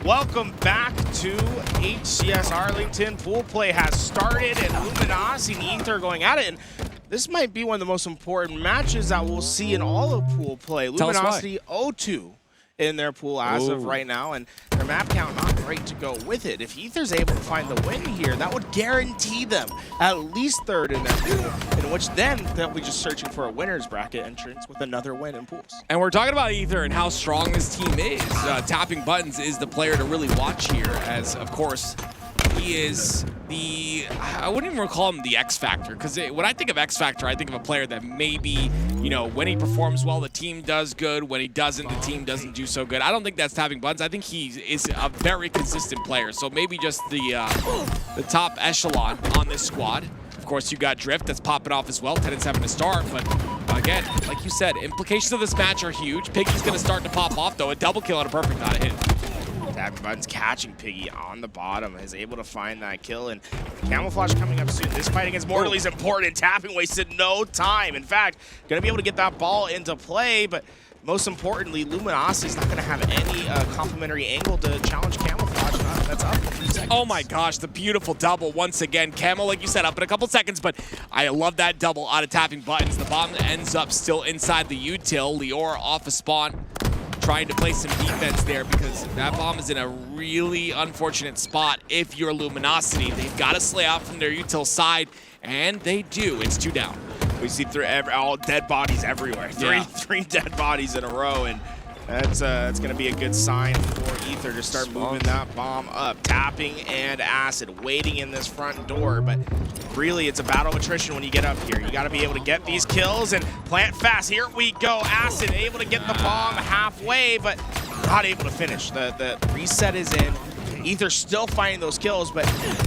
Welcome back to HCS Arlington. Pool play has started, and Luminosity and ETHR going at it. And this might be one of the most important matches that we'll see in all of pool play. Luminosity 0-2 in their pool as of right now, and their map count not great to go with it. If ETHR's able to find the win here, that would guarantee them at least third in their pool, in which then they'll be just searching for a winner's bracket entrance with another win in pools. And we're talking about ETHR and how strong this team is. Tapping Buttons is the player to really watch here, as of course he is the, I wouldn't even call him the X Factor, because when I think of X Factor, I think of a player that maybe, you know, when he performs well, the team does good. When he doesn't, the team doesn't do so good. I don't think that's Tapping Buttons. I think he is a very consistent player. So maybe just the top echelon on this squad. Of course, you got Drift that's popping off as well. Tenant's having to start, but again, like you said, implications of this match are huge. Piggy's going to start to pop off, though. A double kill on a perfect, not a hit. Tapping Buttons catching Piggy on the bottom, is able to find that kill, and Camouflage coming up soon. This fight against Mortally is important. Tapping wasted no time. In fact, going to be able to get that ball into play, but most importantly, Luminosity is not going to have any complimentary angle to challenge Camouflage. That's up in a few seconds. Oh my gosh, the beautiful double once again. Camo, like you said, up in a couple seconds, but I love that double out of Tapping Buttons. The bomb ends up still inside the util. Lior off a spawn, trying to play some defense there, because that bomb is in a really unfortunate spot. If you're Luminosity, they've got to slay out from their util side, and they do. It's 2 down. We see all dead bodies everywhere. Three dead bodies in a row, and that's going to be a good sign for ETHR to start moving that bomb up. Tapping and Acid waiting in this front door, but really it's a battle of attrition when you get up here. You got to be able to get these kills and plant fast. Here we go. Acid able to get the bomb halfway, but not able to finish. The reset is in. ETHR still finding those kills, but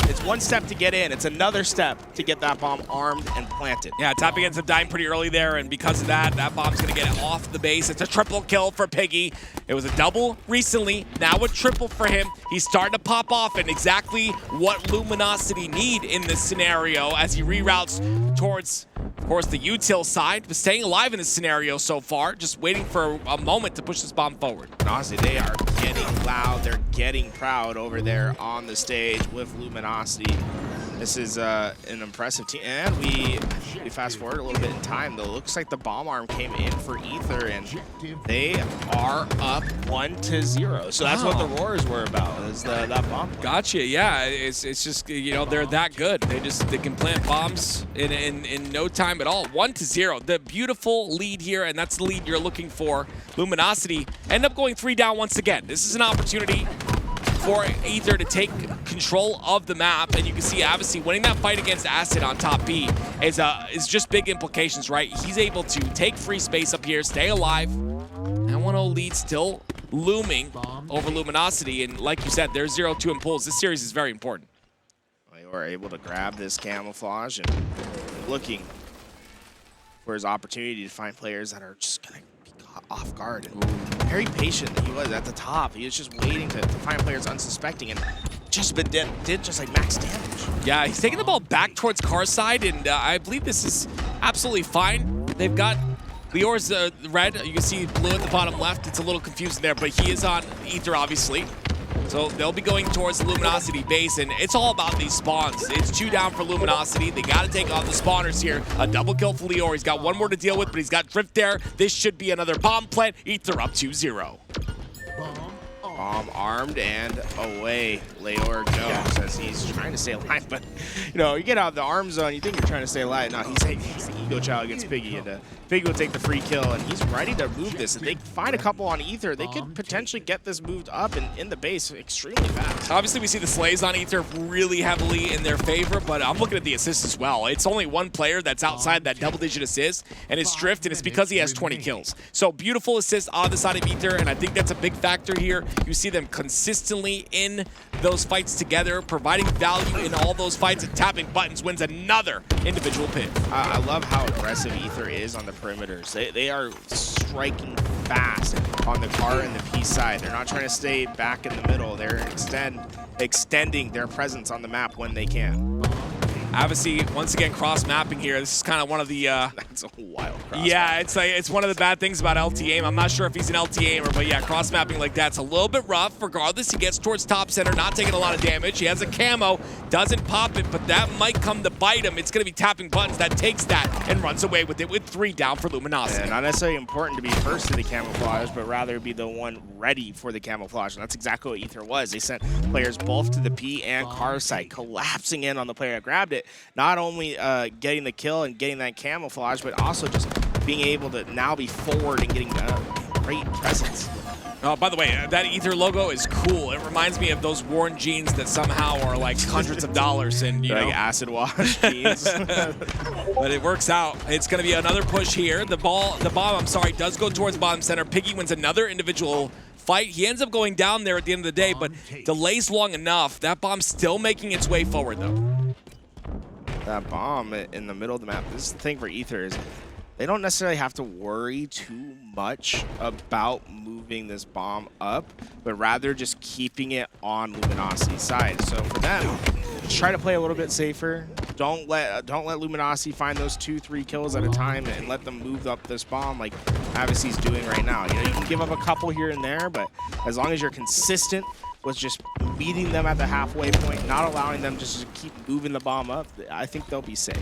it's one step to get in. It's another step to get that bomb armed and planted. Yeah, Tapping ends up dying pretty early there, and because of that, that bomb's going to get it off the base. It's a triple kill for Piggy. It was a double recently, now a triple for him. He's starting to pop off, and exactly what Luminosity need in this scenario as he reroutes towards, of course, the util side, but staying alive in this scenario so far, just waiting for a moment to push this bomb forward. Honestly, they are getting loud. They're getting proud over there on the stage with Luminosity. This is an impressive team. And we fast forward a little bit in time, though. Looks like the bomb arm came in for ETHR, and they are up 1-0. So that's what the roars were about, is that bomb. Gotcha. Yeah, it's just, you know, they're that good. They can plant bombs in no time at all. 1-0. The beautiful lead here, and that's the lead you're looking for. Luminosity end up going 3 down once again. This is an opportunity for ETHR to take control of the map, and you can see Avucy winning that fight against Acid on top B is just big implications, right? He's able to take free space up here, stay alive, and 1-0 lead still looming over Luminosity, and like you said, they're 0-2 in pools. This series is very important. They were able to grab this Camouflage and looking for his opportunity to find players that are just gonna off guard. And very patient he was at the top. He was just waiting to find players unsuspecting, and just did just like max damage. Yeah, he's taking the ball back towards car side, and I believe this is absolutely fine. They've got Lior's red. You can see blue at the bottom left. It's a little confusing there, but he is on ETHR, obviously. So they'll be going towards the Luminosity base, and it's all about these spawns. It's 2 down for Luminosity. They got to take on the spawners here. A double kill for Lior. He's got 1 more to deal with, but he's got Drift there. This should be another bomb plant. ETHR up 2-0. Bomb armed and away. Lior goes as he's trying to stay alive, but you know, you get out of the arm zone, you think you're trying to stay alive. No, he's the ego child against Piggy, and Piggy will take the free kill, and he's ready to move this. If they find a couple on ETHR, they could potentially get this moved up and in the base extremely fast. Obviously, we see the slays on ETHR really heavily in their favor, but I'm looking at the assists as well. It's only one player that's outside that double-digit assist, and it's Drift, and it's because he has 20 kills. So beautiful assist on the side of ETHR, and I think that's a big factor here. You see them consistently in those fights together, providing value in all those fights, and Tapping Buttons wins another individual pin. I love how aggressive ETHR is on the perimeters. They are striking fast on the car and the P side. They're not trying to stay back in the middle. They're extending their presence on the map when they can. Avucy once again cross-mapping here. This is kind of one of the That's a wild cross. yeah, it's one of the bad things about LT aim. I'm not sure if he's an LT aimer, but yeah, cross-mapping like that's a little bit rough. Regardless, he gets towards top center, not taking a lot of damage. He has a camo, doesn't pop it, but that might come to bite him. It's going to be tapping buttons that takes that and runs away with it with 3 down for Luminosity. Yeah, not necessarily important to be first to the camouflage, but rather be the one ready for the camouflage. And that's exactly what Ether was. They sent players both to the P and car site, collapsing in on the player that grabbed it. Not only getting the kill and getting that camouflage, but also just being able to now be forward and getting great presence. Oh, by the way, that Ether logo is cool. It reminds me of those worn jeans that somehow are like hundreds of dollars and you know, like acid wash jeans. But it works out. It's going to be another push here. The bomb, I'm sorry, does go towards bottom center. Piggy wins another individual fight. He ends up going down there at the end of the day, but delays long enough. That bomb's still making its way forward, though. That bomb in the middle of the map, this is the thing for Ether is they don't necessarily have to worry too much about moving this bomb up, but rather just keeping it on Luminosity's side. So for them, try to play a little bit safer. Don't let Luminosity find those 2-3 kills at a time and let them move up this bomb like Avucy's doing right now. You know, you can give up a couple here and there, but as long as you're consistent with just meeting them at the halfway point, not allowing them just to keep moving the bomb up, I think they'll be safe.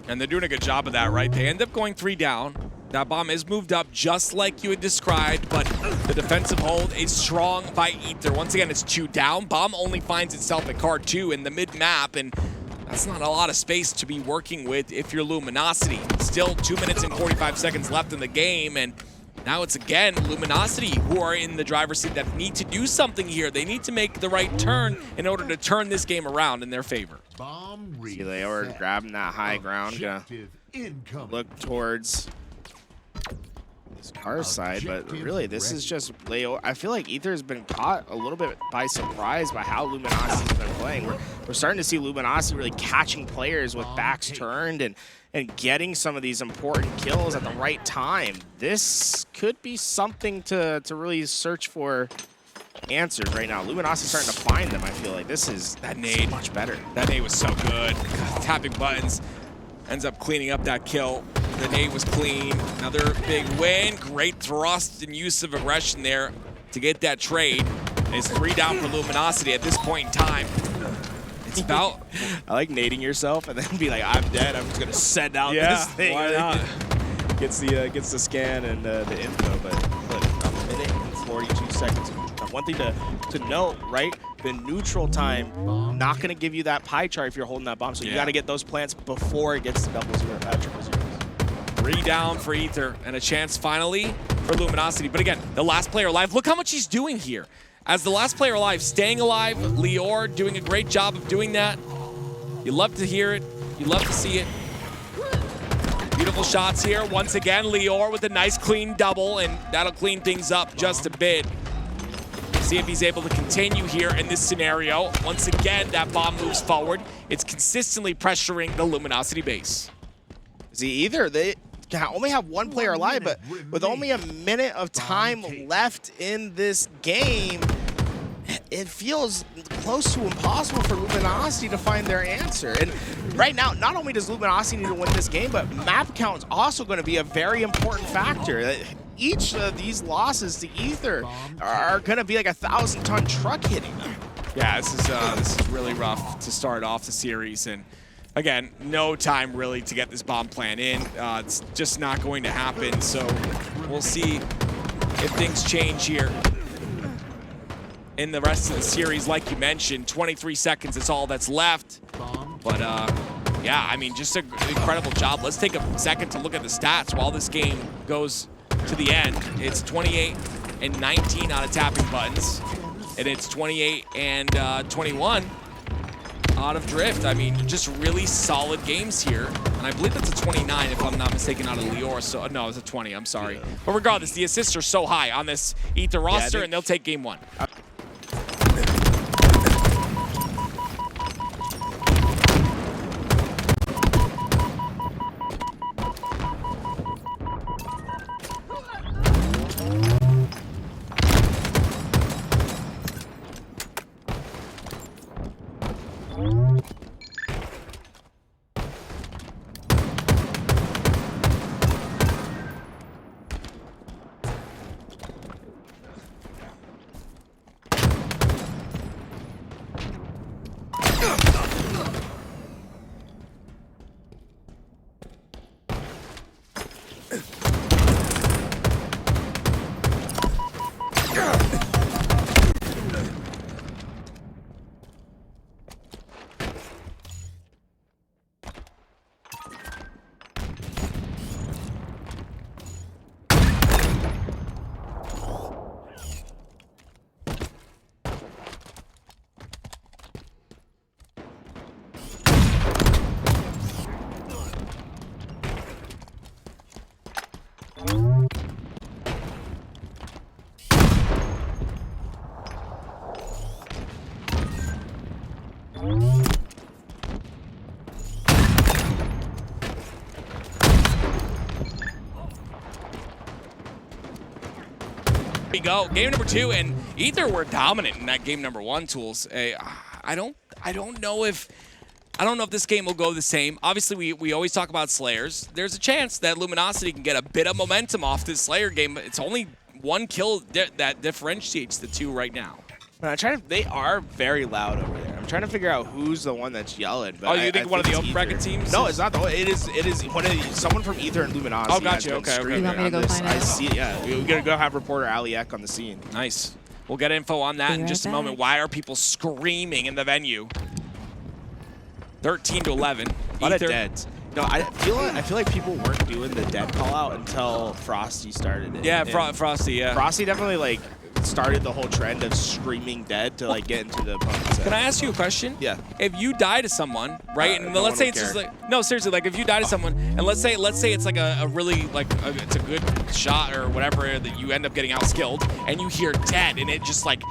And they're doing a good job of that, right? They end up going 3 down. That bomb is moved up just like you had described, but the defensive hold is strong by Ether. Once again, it's 2 down. Bomb only finds itself at card 2 in the mid-map, and that's not a lot of space to be working with if you're Luminosity. Still 2 minutes and 45 seconds left in the game, and now it's again Luminosity who are in the driver's seat that need to do something here. They need to make the right turn in order to turn this game around in their favor. See, they are grabbing that high ground, gonna look towards this car side, but really this is just Leo. I feel like Ether has been caught a little bit by surprise by how Luminosity's been playing. We're starting to see Luminosity really catching players with backs turned and getting some of these important kills at the right time. This could be something to really search for answers right now. Luminosity's starting to find them. I feel like this is that nade much better. That nade was so good. God, tapping buttons ends up cleaning up that kill. The nade was clean. Another big win. Great thrust and use of aggression there to get that trade. And it's 3 down for Luminosity at this point in time. It's about I like nading yourself and then be like, I'm dead. I'm just gonna send out this thing. Why not? Gets the scan and the info, but look, a minute and 42 seconds. One thing to note, right? The neutral time not gonna give you that pie chart if you're holding that bomb. So you gotta get those plants before it gets to triple zeros. 3 down for Ether and a chance finally for Luminosity. But again, the last player alive. Look how much he's doing here. As the last player alive, staying alive, Lior doing a great job of doing that. You love to hear it. You love to see it. Beautiful shots here. Once again, Lior with a nice clean double, and that'll clean things up just a bit. See if he's able to continue here in this scenario. Once again, that bomb moves forward. It's consistently pressuring the Luminosity base. See, either they only have 1 player alive, but with only a minute of time left in this game, it feels close to impossible for Luminosity to find their answer. And right now, not only does Luminosity need to win this game, but map count is also going to be a very important factor. Each of these losses to Ether are going to be like a 1,000-ton truck hitting them. Yeah, this is really rough to start off the series, and again, no time really to get this bomb plan in. It's just not going to happen, so we'll see if things change here in the rest of the series. Like you mentioned, 23 seconds is all that's left. But yeah, I mean, just an incredible job. Let's take a second to look at the stats while this game goes to the end. It's 28 and 19 out of tapping buttons, and it's 28 and 21 out of drift. I mean, just really solid games here. And I believe that's a 29 if I'm not mistaken out of Lior. So no, it's a 20, I'm sorry. Yeah. But regardless, the assists are so high on this Ether roster, and they'll take game 1. we go. Game number 2, and Ether were dominant in that game number 1, Tools. I don't know if this game will go the same. Obviously, we always talk about Slayers. There's a chance that Luminosity can get a bit of momentum off this Slayer game, but it's only 1 kill that differentiates the 2 right now. They are very loud over there. I'm trying to figure out who's the one that's yelling. But you think one of the open bracket teams? No, it's not the one. It is one of someone from Ether and Luminosity. Oh, gotcha. Okay. You want me to go find out? I see it. Yeah, we're gonna go have reporter Aliek on the scene. Nice. We'll get info on that in just a moment. Why are people screaming in the venue? 13 to 11. A lot of deads. No, I feel like people weren't doing the dead call out until Frosty started it. Yeah, Frosty. Yeah. Frosty definitely like started the whole trend of screaming dead to like get into the opponent's set. Can I ask you a question? Yeah. If you die to someone, right? And no let's say it's just like, no, seriously, like if you die to someone, and let's say it's like a really like it's a good shot or whatever that you end up getting outskilled, and you hear dead, and it just like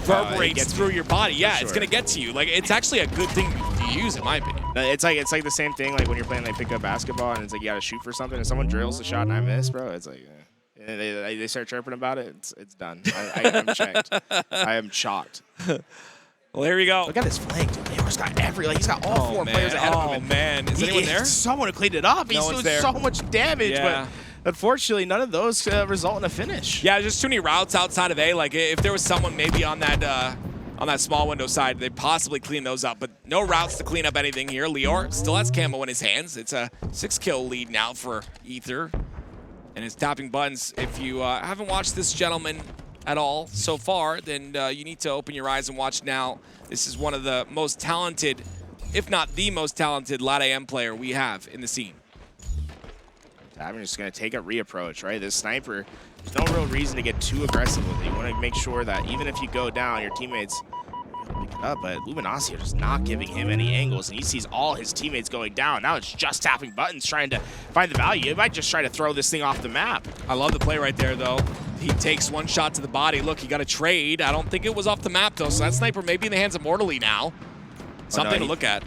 reverberates through your body. Yeah, it's gonna get to you. Like it's actually a good thing to use, in my opinion. It's like the same thing like when you're playing like pickup basketball, and it's like you gotta shoot for something, and someone drills the shot and I miss, bro. It's like. And they start chirping about it. It's done. I'm checked. I am shocked. Well, here we go. Look at his flank, dude. Leor's got he's got all 4 players ahead of him. Oh man, is anyone there? Someone cleaned it up. He's doing so much damage, but unfortunately, none of those result in a finish. Yeah, just too many routes outside of A. Like if there was someone maybe on that small window side, they possibly clean those up, but no routes to clean up anything here. Leor still has camo in his hands. It's a 6-kill lead now for Ether. And his tapping buttons. If you haven't watched this gentleman at all so far, then you need to open your eyes and watch now. This is one of the most talented, if not the most talented, LATAM player we have in the scene. I'm just going to take a reapproach, right? This sniper, there's no real reason to get too aggressive with it. You want to make sure that even if you go down, your teammates pick it up, but Luminosity are just not giving him any angles, and he sees all his teammates going down. Now it's just tapping buttons, trying to find the value. It might just try to throw this thing off the map. I love the play right there, though. He takes 1 shot to the body. Look, he got a trade. I don't think it was off the map, though, so that sniper may be in the hands of Mortally now. Something to look at.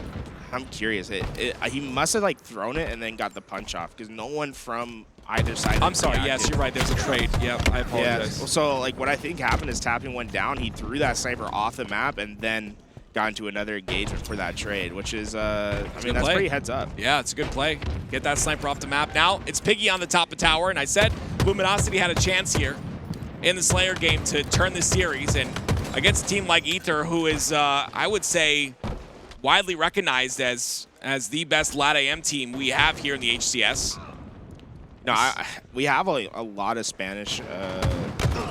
I'm curious. He must have like thrown it and then got the punch off, because no one from either side. I'm sorry. Yes, you're right. There's a trade. Yep, I apologize. Yeah. So like what I think happened is tapping went down. He threw that sniper off the map and then got into another engagement for that trade, which is I mean that's pretty heads up. Yeah, it's a good play. Get that sniper off the map. Now it's Piggy on the top of tower, and I said Luminosity had a chance here in the Slayer game to turn this series, and against a team like Ether, who is I would say widely recognized as the best LATAM team we have here in the HCS. No, we have a lot of Spanish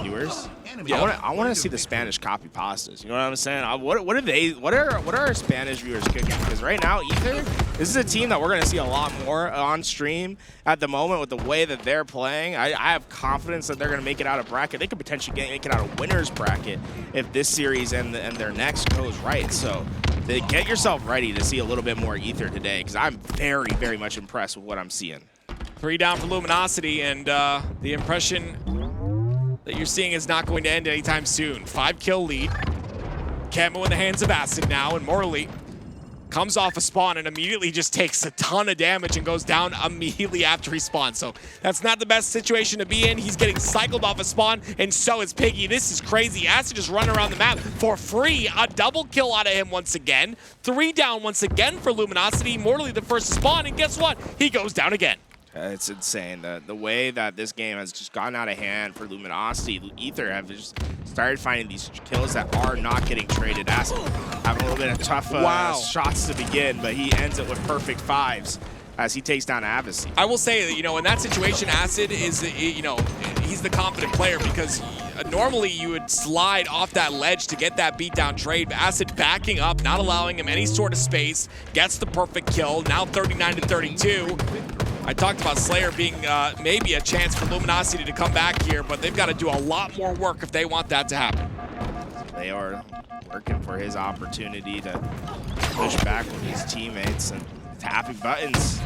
viewers. I want to see the Spanish copy pastas. You know what I'm saying? What are our Spanish viewers cooking? Because right now, Ether, this is a team that we're going to see a lot more on stream at the moment with the way that they're playing. I have confidence that they're going to make it out of bracket. They could potentially make it out of winner's bracket if this series and their next goes right. So get yourself ready to see a little bit more Ether today, because I'm very, very much impressed with what I'm seeing. 3 down for Luminosity, and the impression that you're seeing is not going to end anytime soon. 5-kill lead. Camo in the hands of Acid now, and Morley comes off a spawn and immediately just takes a ton of damage and goes down immediately after he spawns. So that's not the best situation to be in. He's getting cycled off a spawn, and so is Piggy. This is crazy. Acid just running around the map for free. A double kill out of him once again. 3 down once again for Luminosity. Morley the first to spawn, and guess what? He goes down again. It's insane. The way that this game has just gotten out of hand for Luminosity. Ether have just started finding these kills that are not getting traded. Acid having a little bit of tough shots to begin, but he ends it with perfect 5s as he takes down Avucy. I will say that, in that situation, Acid is, he's the confident player, because normally you would slide off that ledge to get that beatdown trade, but Acid backing up, not allowing him any sort of space, gets the perfect kill, now 39 to 32. I talked about Slayer being maybe a chance for Luminosity to come back here, but they've got to do a lot more work if they want that to happen. They are working for his opportunity to push back with his teammates and tapping buttons.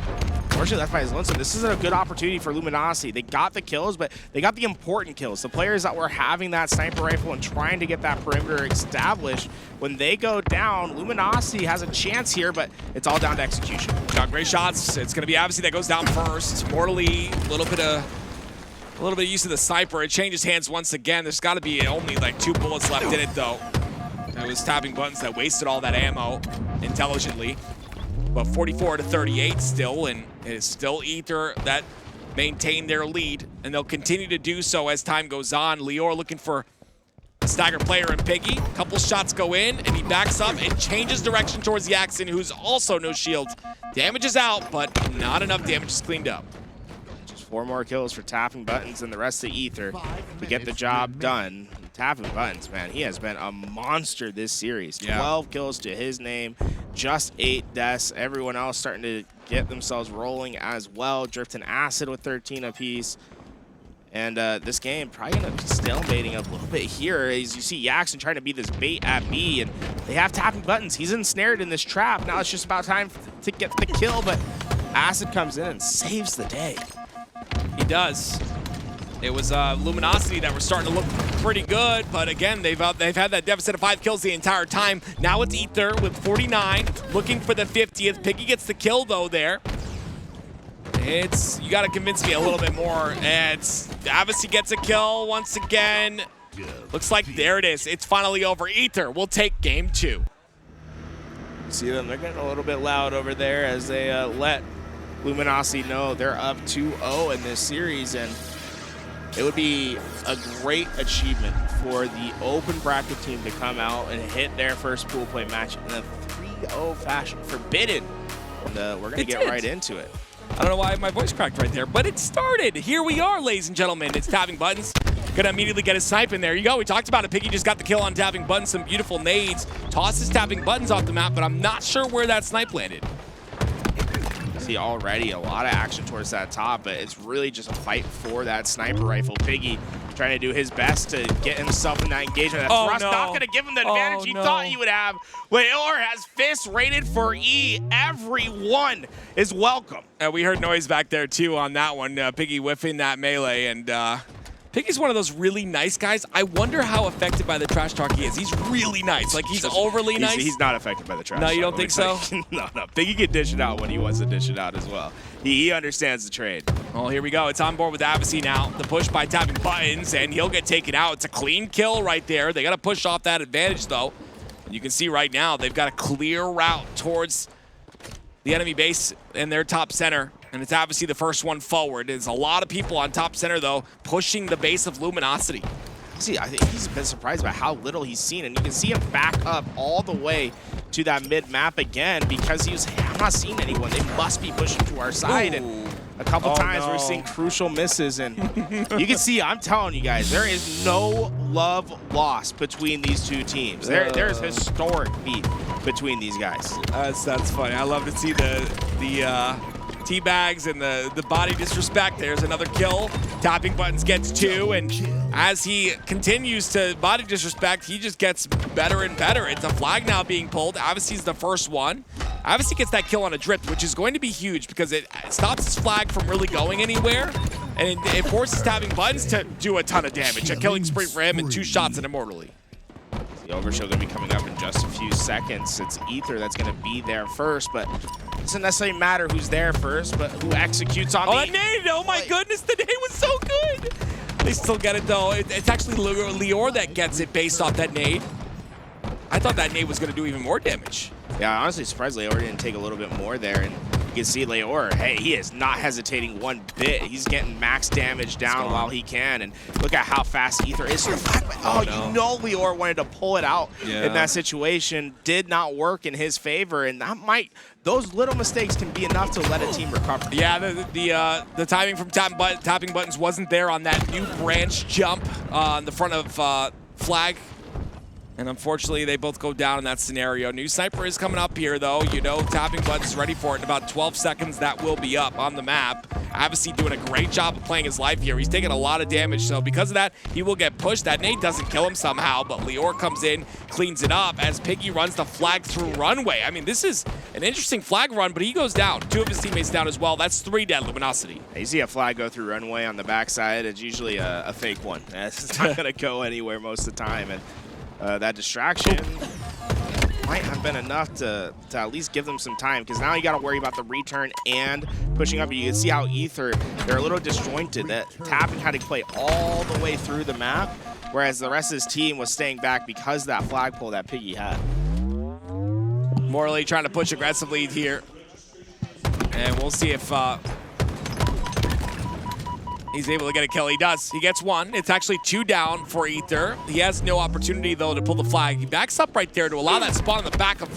Unfortunately, that's by his lonesome. This is a good opportunity for Luminosity. They got the kills, but they got the important kills. The players that were having that sniper rifle and trying to get that perimeter established, when they go down, Luminosity has a chance here, but it's all down to execution. Got great shots. It's going to be Avucy that goes down first. Mortally, a little bit of A little bit used to the sniper. It changes hands once again. There's got to be only like 2 bullets left in it, though. That was tapping buttons that wasted all that ammo intelligently. But 44 to 38 still, and it is still Ether that maintain their lead, and they'll continue to do so as time goes on. Lior looking for a stagger player in Piggy. Couple shots go in, and he backs up and changes direction towards Yakzn, who's also no shield. Damage is out, but not enough damage is cleaned up. 4 more kills for tapping buttons and the rest of Ether to get the job done. Tapping buttons, man, he has been a monster this series. 12 kills to his name, just 8 deaths. Everyone else starting to get themselves rolling as well. Drift and Acid with 13 apiece. And this game probably going to be stalemating a little bit here as you see Yakzn trying to be this bait at B, and they have tapping buttons. He's ensnared in this trap. Now it's just about time to get the kill, but Acid comes in and saves the day. He does. It was Luminosity that were starting to look pretty good, but again, they've had that deficit of 5 kills the entire time. Now it's Ether with 49, looking for the 50th. Piggy gets the kill though there. You gotta convince me a little bit more. And Avucy gets a kill once again. Looks like there it is. It's finally over. Ether will take game 2. See them, they're getting a little bit loud over there as they let Luminosity know they're up 2-0 in this series, and it would be a great achievement for the open bracket team to come out and hit their first pool play match in a 3-0 fashion. Forbidden. And we're going to get right into it. I don't know why my voice cracked right there, but it started. Here we are, ladies and gentlemen. It's tapping buttons. Gonna immediately get his snipe in there. You go. We talked about it. Piggy just got the kill on tapping buttons. Some beautiful nades. Tosses tapping buttons off the map, but I'm not sure where that snipe landed. See already a lot of action towards that top, but it's really just a fight for that sniper rifle. Piggy trying to do his best to get himself in that engagement. That thrust not going to give him the advantage he thought he would have. Lior has fists rated for E. Everyone is welcome. We heard noise back there too on that one. Piggy whiffing that melee, and Piggy's one of those really nice guys. I wonder how affected by the trash talk he is. He's really nice. Like, he's overly nice. He's not affected by the trash talk. No, you don't think so? No. Piggy can dish it out when he wants to dish it out as well. He understands the trade. Well, here we go. It's on board with Avucy now. The push by tapping buttons, and he'll get taken out. It's a clean kill right there. They got to push off that advantage, though. And you can see right now they've got a clear route towards the enemy base in their top center. And it's obviously the first one forward. There's a lot of people on top center, though, pushing the base of Luminosity. See, I think he's been surprised by how little he's seen. And you can see him back up all the way to that mid-map again because he was, hey, I'm not seeing anyone. They must be pushing to our side. Ooh. And a couple times we're seeing crucial misses. And you can see, I'm telling you guys, there is no love lost between these two teams. There's historic beef between these guys. That's funny. I love to see the teabags and the body disrespect. There's another kill. Tapping buttons gets 2, and as he continues to body disrespect, he just gets better and better. It's a flag now being pulled. Avucy's the first one. Avucy gets that kill on a drift, which is going to be huge because it stops his flag from really going anywhere, and it forces tapping buttons to do a ton of damage. A killing spree for him and 2 shots and immortally. The overshow going to be coming up in just a few seconds. It's Ether that's going to be there first, but it doesn't necessarily matter who's there first, but who executes on that nade! Oh my goodness, the nade was so good! They still get it though. It's actually Lior that gets it based off that nade. I thought that nade was going to do even more damage. Yeah, honestly surprised Lior didn't take a little bit more there, and you can see Lior, hey, he is not hesitating one bit. He's getting max damage down while he can, and look at how fast Ether is. You know Lior wanted to pull it out in that situation. Did not work in his favor, and those little mistakes can be enough to let a team recover. Yeah, the timing from tapping buttons wasn't there on that new branch jump on the front of flag. And unfortunately, they both go down in that scenario. New sniper is coming up here, though. You know, tapping buttons ready for it. In about 12 seconds, that will be up on the map. Avucy doing a great job of playing his life here. He's taking a lot of damage, so because of that, he will get pushed. That nade doesn't kill him somehow, but Lior comes in, cleans it up as Piggy runs the flag through runway. I mean, this is an interesting flag run, but he goes down. 2 of his teammates down as well. That's 3 dead Luminosity. You see a flag go through runway on the backside. It's usually a fake one. It's not going to go anywhere most of the time. And that distraction might have been enough to at least give them some time, because now you got to worry about the return and pushing up. You can see how Ether, they're a little disjointed. That Tapping had to play all the way through the map, whereas the rest of his team was staying back because of that flagpole that Piggy had. Morley trying to push aggressively here. And we'll see if he's able to get a kill. He does. He gets one. It's actually 2 down for Ether. He has no opportunity, though, to pull the flag. He backs up right there to allow that spawn on the back of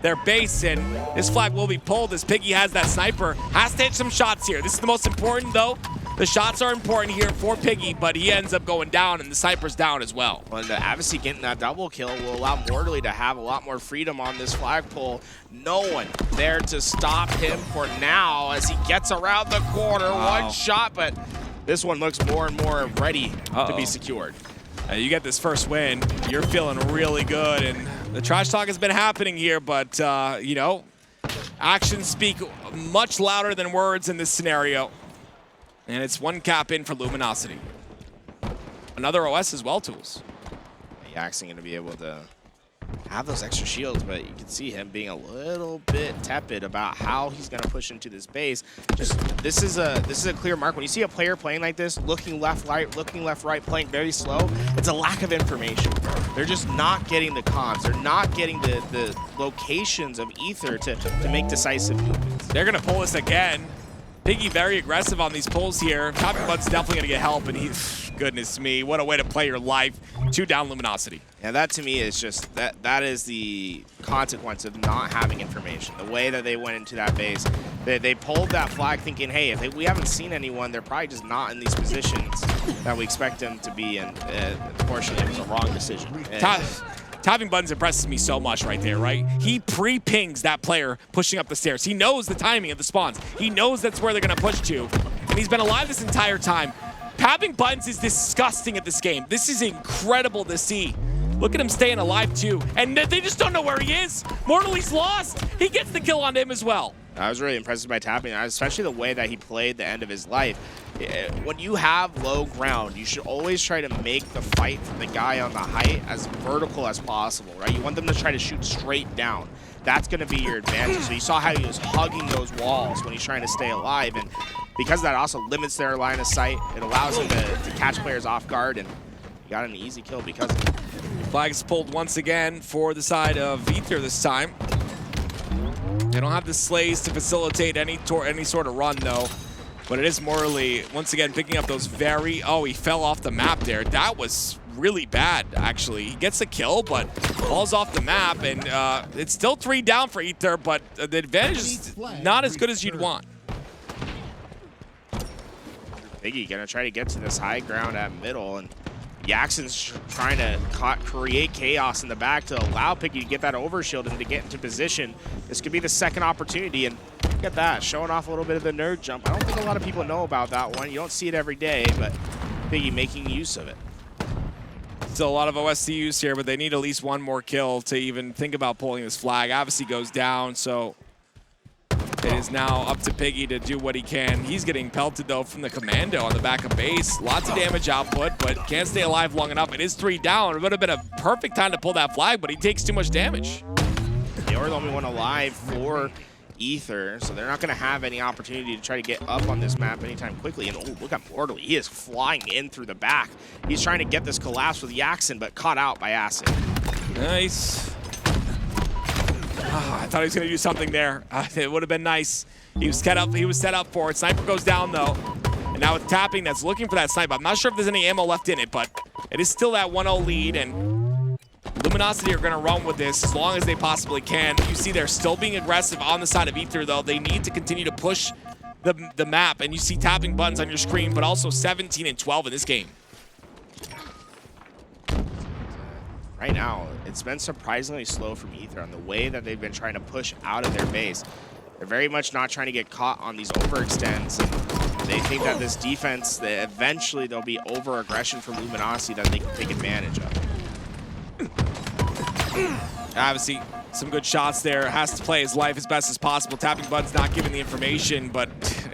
their base, and this flag will be pulled as Piggy has that sniper. Has to hit some shots here. This is the most important, though. The shots are important here for Piggy, but he ends up going down, and the sniper's down as well. Well, the Avucy getting that double kill will allow Morley to have a lot more freedom on this flagpole. No one there to stop him for now as he gets around the corner. Wow. One shot, but this one looks more and more ready to be secured. You get this first win, you're feeling really good, and the trash talk has been happening here, but, you know, actions speak much louder than words in this scenario. And it's 1 cap in for Luminosity. Another OS as well, Tools. Yakzn going to be able to have those extra shields, but you can see him being a little bit tepid about how he's going to push into this base. Just this is a clear mark. When you see a player playing like this, looking left, right, playing very slow, it's a lack of information. They're just not getting the comms. They're not getting the locations of Ether to make decisive movements. They're going to pull this again. Piggy very aggressive on these pulls here. Tapping Button's definitely going to get help, and he's, goodness me, what a way to play your life. 2 down Luminosity. Yeah, that to me is just, that is the consequence of not having information. The way that they went into that base, they pulled that flag thinking, hey, if we haven't seen anyone, they're probably just not in these positions that we expect them to be in. Unfortunately, it was a wrong decision. Tapping Buttons impresses me so much right there, right? He pre-pings that player pushing up the stairs. He knows the timing of the spawns. He knows that's where they're going to push to, and he's been alive this entire time. Tapping Buttons is disgusting at this game. This is incredible to see. Look at him staying alive, too. And they just don't know where he is. Mortally's lost. He gets the kill on him as well. I was really impressed by Tapping, especially the way that he played the end of his life. When you have low ground, you should always try to make the fight from the guy on the height as vertical as possible, right? You want them to try to shoot straight down. That's going to be your advantage. So you saw how he was hugging those walls when he's trying to stay alive, and because that also limits their line of sight, it allows him to catch players off guard, and he got an easy kill because of it. Flags pulled once again for the side of Ether this time. They don't have the slays to facilitate any sort of run, though. But it is Morley, once again, picking up those very... Oh, he fell off the map there. That was really bad, actually. He gets a kill, but falls off the map. And it's still 3 down for Ether, but the advantage is not as good as you'd want. Piggy going to try to get to this high ground at middle, and Yakz's trying to create chaos in the back to allow Piggy to get that overshield and to get into position. This could be the second opportunity, and look at that, showing off a little bit of the nerd jump. I don't think a lot of people know about that one. You don't see it every day, but Piggy making use of it. Still a lot of OS to use here, but they need at least 1 more kill to even think about pulling this flag. Avucy goes down, so it is now up to Piggy to do what he can. He's getting pelted, though, from the commando on the back of base. Lots of damage output, but can't stay alive long enough. It is 3 down. It would have been a perfect time to pull that flag, but he takes too much damage. They are the only one alive for Ether, so they're not going to have any opportunity to try to get up on this map anytime quickly. And oh, look at Mortally. He is flying in through the back. He's trying to get this collapse with Yakzn, but caught out by Acid. Nice. Oh, I thought he was going to do something there. It would have been nice. He was set up for it. Sniper goes down, though. And now with Tapping, that's looking for that sniper. I'm not sure if there's any ammo left in it, but it is still that 1-0 lead, and Luminosity are going to run with this as long as they possibly can. You see they're still being aggressive on the side of Ether, though. They need to continue to push the map, and you see Tapping Buttons on your screen, but also 17 and 12 in this game. Right now, it's been surprisingly slow from Ether on the way that they've been trying to push out of their base. They're very much not trying to get caught on these overextends, and they think that this defense, that eventually there'll be over-aggression from Luminosity that they can take advantage of. Obviously, some good shots there. Has to play his life as best as possible. Tapping Buttons not giving the information, but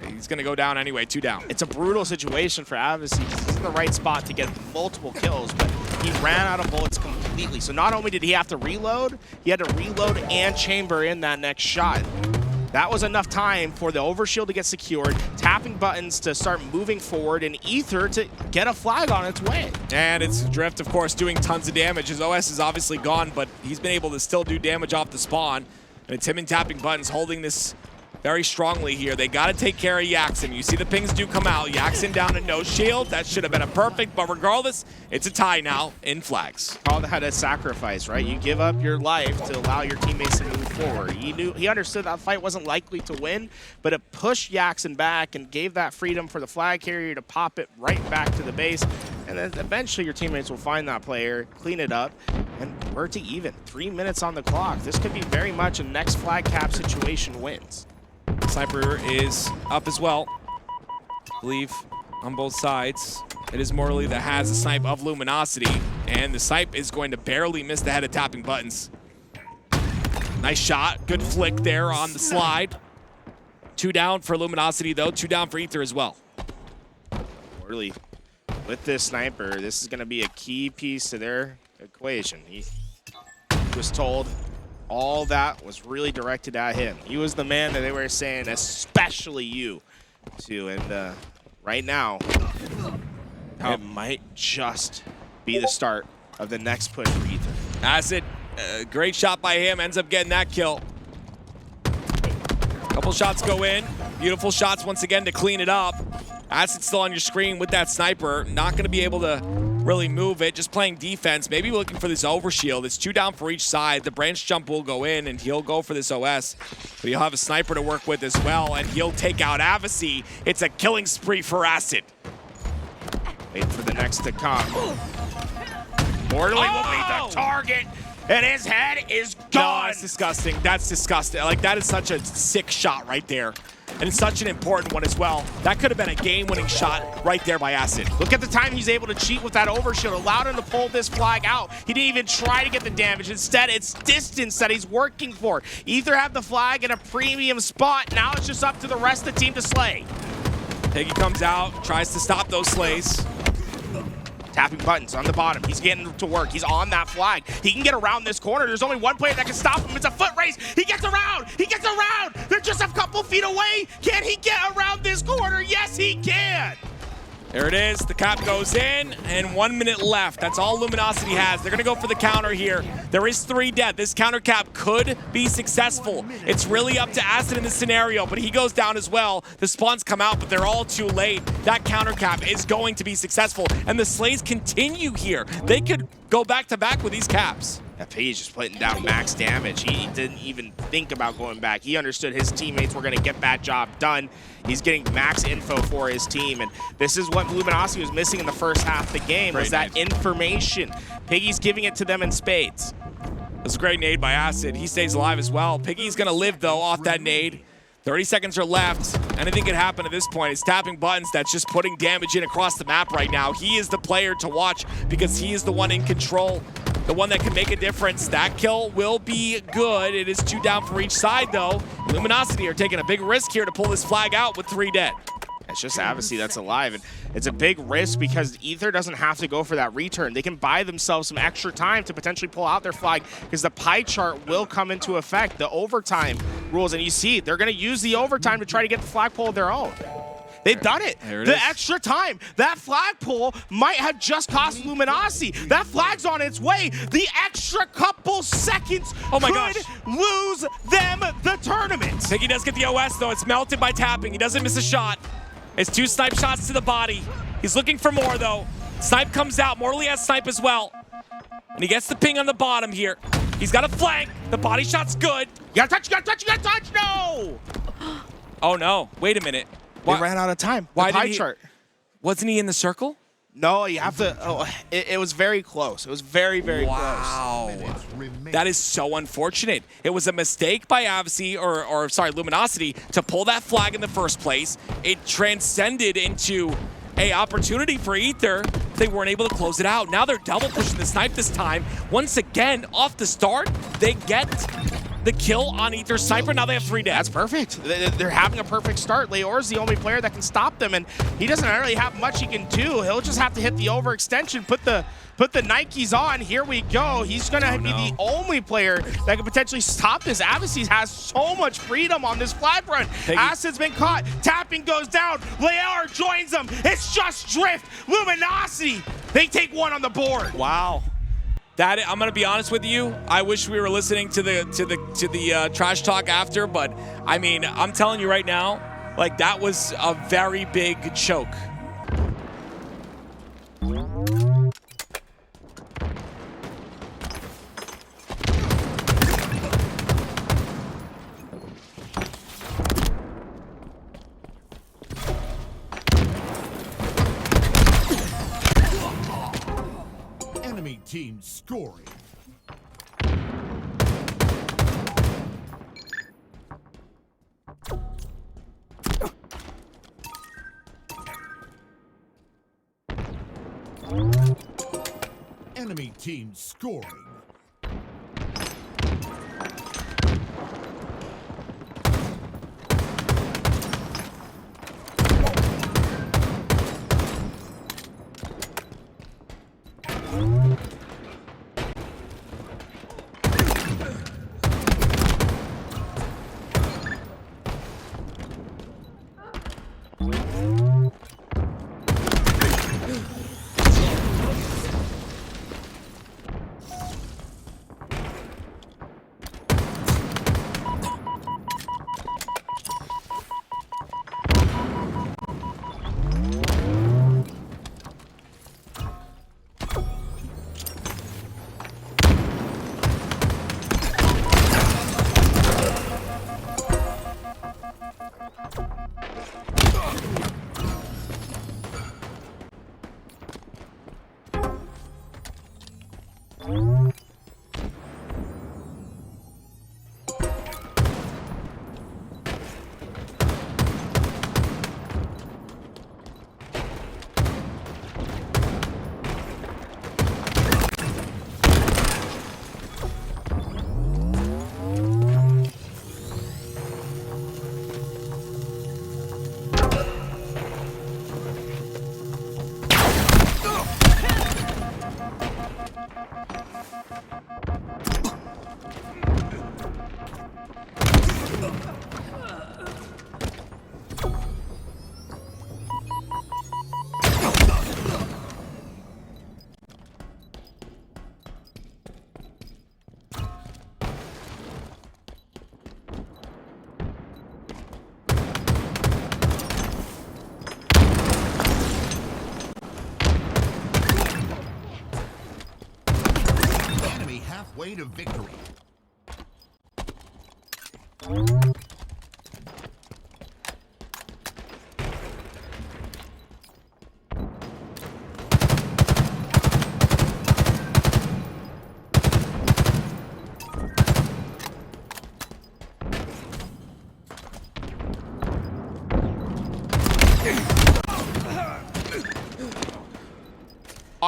he's going to go down anyway, 2 down. It's a brutal situation for Avucy. He's in the right spot to get multiple kills, but he ran out of bullets completely. So not only did he have to reload, he had to reload and chamber in that next shot. That was enough time for the overshield to get secured, tapping buttons to start moving forward, and Ether to get a flag on its way. And it's Drift, of course, doing tons of damage. His OS is obviously gone, but he's been able to still do damage off the spawn. And it's him and tapping buttons holding this very strongly here. They got to take care of Yakzn. You see the pings do come out. Yakzn down to no shield. That should have been a perfect, but regardless, it's a tie now in flags. Call that a sacrifice, right? You give up your life to allow your teammates to move forward. He understood that fight wasn't likely to win, but it pushed Yakzn back and gave that freedom for the flag carrier to pop it right back to the base. And then eventually your teammates will find that player, clean it up, and we're to even. 3 minutes on the clock. This could be very much a next flag cap situation wins. Sniper is up as well, I believe, on both sides. It is Morley that has a snipe of Luminosity, and the snipe is going to barely miss the head of tapping buttons. Nice shot, good flick there on the slide. 2 down for Luminosity though, 2 down for Ether as well. Morley, with this sniper, this is going to be a key piece to their equation. He was told all that was really directed at him. He was the man that they were saying, especially you, to. And right now, it might just be the start of the next push for Ether. Acid, great shot by him, ends up getting that kill. Couple shots go in. Beautiful shots once again to clean it up. Acid's still on your screen with that sniper. Not going to be able to really move it, just playing defense. Maybe looking for this overshield. It's 2 down for each side. The branch jump will go in, and he'll go for this OS. But he'll have a sniper to work with as well, and he'll take out Avucy. It's a killing spree for Acid. Wait for the next to come. Morley will be the target, and his head is gone. No, that's disgusting. That's disgusting. Like, that is such a sick shot right there. And it's such an important one as well. That could have been a game-winning shot right there by Acid. Look at the time he's able to cheat with that overshield, allowed him to pull this flag out. He didn't even try to get the damage. Instead, it's distance that he's working for. Ether have the flag in a premium spot. Now it's just up to the rest of the team to slay. Piggy comes out, tries to stop those slays. Tapping buttons on the bottom. He's getting to work. He's on that flag. He can get around this corner. There's only one player that can stop him. It's a foot race. He gets around. He gets around. They're just a couple feet away. Can he get around this corner? Yes, he can. There it is. The cap goes in, and 1 minute left. That's all Luminosity has. They're going to go for the counter here. There is 3 dead. This counter cap could be successful. It's really up to Acid in this scenario, but he goes down as well. The spawns come out, but they're all too late. That counter cap is going to be successful, and the slays continue here. They could go back-to-back with these caps. Piggy's just putting down max damage. He didn't even think about going back. He understood his teammates were going to get that job done. He's getting max info for his team, and this is what Luminosity was missing in the first half of the game, was that information. Piggy's giving it to them in spades. That's a great nade by Acid. He stays alive as well. Piggy's going to live, though, off that nade. 30 seconds are left. Anything could happen at this point. It's tapping buttons that's just putting damage in across the map right now. He is the player to watch because he is the one in control, the one that can make a difference. That kill will be good. It is 2 down for each side, though. Luminosity are taking a big risk here to pull this flag out with 3 dead. It's just Avucy that's alive, and it's a big risk because Ether doesn't have to go for that return. They can buy themselves some extra time to potentially pull out their flag because the pie chart will come into effect, the overtime rules, and you see they're going to use the overtime to try to get the flagpole of their own. They've done it. The extra time. That flagpole might have just cost Luminosity. That flag's on its way. The extra couple seconds could lose them the tournament. Piggy does get the OS, though. It's melted by tapping. He doesn't miss a shot. It's 2 snipe shots to the body. He's looking for more, though. Snipe comes out. Morley has snipe as well. And he gets the ping on the bottom here. He's got a flank. The body shot's good. You gotta touch, you gotta touch, you gotta touch. No! Oh, no. Wait a minute. They ran out of time. Why pie chart. Wasn't he in the circle? No, you have to. Oh, it was very close. It was very, very close. Wow. That is so unfortunate. It was a mistake by Avucy, or sorry, Luminosity, to pull that flag in the first place. It transcended into an opportunity for Ether. They weren't able to close it out. Now they're double pushing the snipe this time. Once again, off the start, they get the kill on Ether Sniper. Now they have 3 dead. That's perfect. They're having a perfect start. Leor's the only player that can stop them, and he doesn't really have much he can do. He'll just have to hit the overextension, put the Nikes on. Here we go. He's gonna be the only player that can potentially stop this. Avucy has so much freedom on this flag run. Acid's been caught. Tapping goes down. Leor joins them. It's just Drift. Luminosity. They take 1 on the board. Wow. I'm gonna be honest with you. I wish we were listening to the trash talk after, but I mean, I'm telling you right now, like that was a very big choke. Enemy team scoring. Enemy team scoring. Way to victory.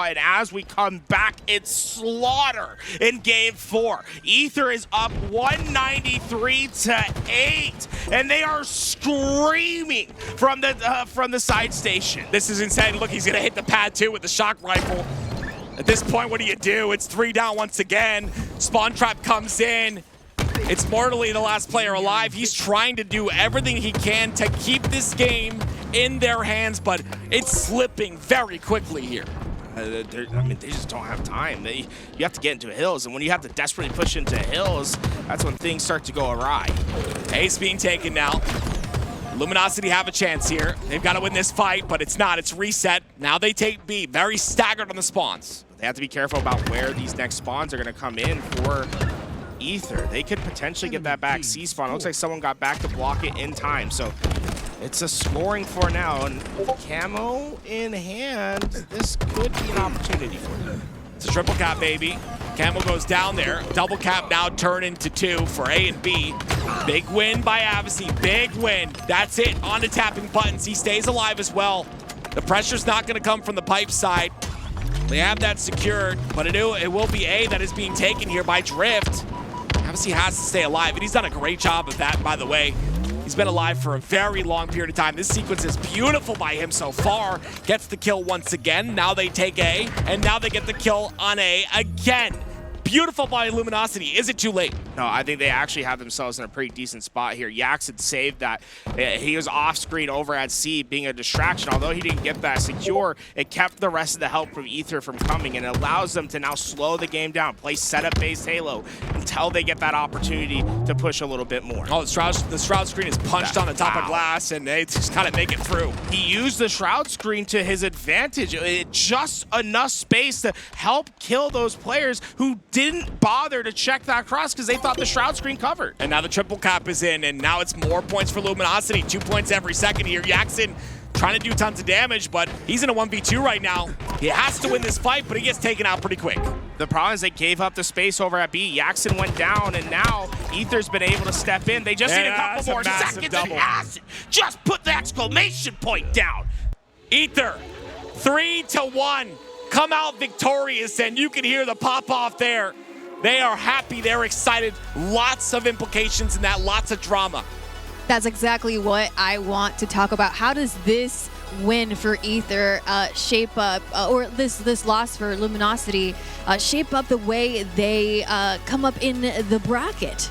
And as we come back, it's slaughter in game 4. Ether is up 193-8, and they are screaming from the side station. This is insane. Look, he's gonna hit the pad too with the shock rifle. At this point, what do? It's 3 down once again. Spawn Trap comes in. It's Mortally the last player alive. He's trying to do everything he can to keep this game in their hands, but it's slipping very quickly here. I mean, they just don't have time. You have to get into hills, and when you have to desperately push into hills, that's when things start to go awry. Ace being taken now. Luminosity have a chance here. They've got to win this fight, but it's not. It's reset. Now they take B. Very staggered on the spawns. They have to be careful about where these next spawns are going to come in for Ether. They could potentially get that back C spawn. It looks like someone got back to block it in time, so it's a scoring for now, and camo in hand, this could be an opportunity for them. It's a triple cap, baby. Camo goes down there. Double cap now turn into 2 for A and B. Big win by Avucy, big win. That's it, on to tapping buttons. He stays alive as well. The pressure's not gonna come from the pipe side. They have that secured, but it will be A that is being taken here by Drift. Avucy has to stay alive, and he's done a great job of that, by the way. He's been alive for a very long period of time. This sequence is beautiful by him so far. Gets the kill once again. Now they take A, and now they get the kill on A again. Beautiful by Luminosity. Is it too late? No, I think they actually have themselves in a pretty decent spot here. Yakzn saved that. He was off screen over at C, being a distraction. Although he didn't get that secure, it kept the rest of the help from ETHR from coming, and it allows them to now slow the game down, play setup-based Halo until they get that opportunity to push a little bit more. Oh, the Shroud screen is punched on the top of glass, and they just kind of make it through. He used the Shroud screen to his advantage. Just enough space to help kill those players who didn't bother to check that cross because they thought the Shroud screen covered. And now the triple cap is in, and now it's more points for Luminosity. 2 points every second here. Yakzn trying to do tons of damage, but he's in a 1v2 right now. He has to win this fight, but he gets taken out pretty quick. The problem is they gave up the space over at B. Yakzn went down, and now ETHR's been able to step in. They just need a couple more seconds. Double. Just put the exclamation point down. ETHR, 3-1. Come out victorious, and you can hear the pop-off there. They are happy, they're excited. Lots of implications in that, lots of drama. That's exactly what I want to talk about. How does this win for ETHR shape up, or this loss for Luminosity, shape up the way they come up in the bracket?